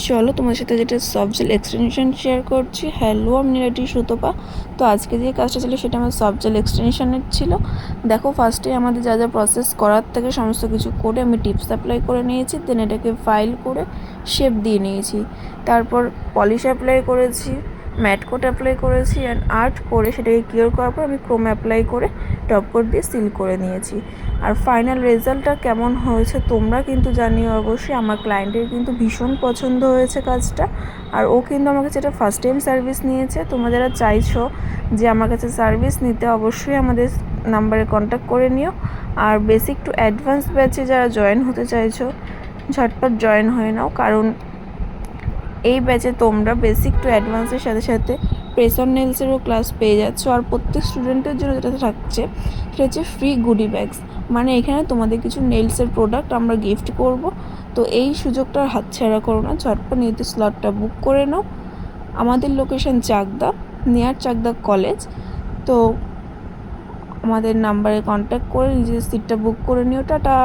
চলো তোমাদের সাথে যেটা সফট জেল এক্সটেনশন শেয়ার করছি। হ্যালো, আমি নীলাটি সুতপা। তো আজকে যে কাজটা ছিল সেটা আমার সফট জেল এক্সটেনশনের ছিল। দেখো, ফার্স্টে আমাদের যা যা প্রসেস করার থেকে সমস্ত কিছু করে আমি টিপস অ্যাপ্লাই করে নিয়েছি, দেন এটাকে ফাইল করে শেপ দিয়ে নিয়েছি। তারপর পলিশ অ্যাপ্লাই করেছি, ম্যাট কোট অ্যাপ্লাই করেছি, অ্যান্ড আর্ট করে সেটাকে কিওর করার পর আমি ক্রোম অ্যাপ্লাই করে টপ কোট দিয়ে সিল করে নিয়েছি। আর ফাইনাল রেজাল্টটা কেমন হয়েছে তোমরা কিন্তু জানিও অবশ্যই। আমার ক্লায়েন্টের কিন্তু ভীষণ পছন্দ হয়েছে কাজটা, আর ও কিন্তু আমার কাছে এটা ফার্স্ট টাইম সার্ভিস নিয়েছে। তোমরা যারা চাইছো যে আমার কাছে সার্ভিস নিতে, অবশ্যই আমাদের নাম্বারে কন্ট্যাক্ট করে নিও। আর বেসিক টু অ্যাডভান্স ব্যাচে যারা জয়েন হতে চাইছো, ঝটপট জয়েন হয়ে নাও, কারণ এই ব্যাচে তোমরা বেসিক টু অ্যাডভান্সের সাথে সাথে প্রেস অন নেলসেরও ক্লাস পেয়ে যাচ্ছ। আর প্রত্যেক স্টুডেন্টের জন্য যেটা থাকছে সেটা হচ্ছে ফ্রি গুডি ব্যাগস, মানে এখানে তোমাদের কিছু নেলসের প্রোডাক্ট আমরা গিফট করব। তো এই সুযোগটা হাতছাড়া করো না, ঝটপট নিজেদের স্লটটা বুক করে নাও। আমাদের location Chakdah, near Chakdah college. তো আমাদের নাম্বারে কন্ট্যাক্ট করে নিজেদের সিটটা বুক করে নিও। টাটা।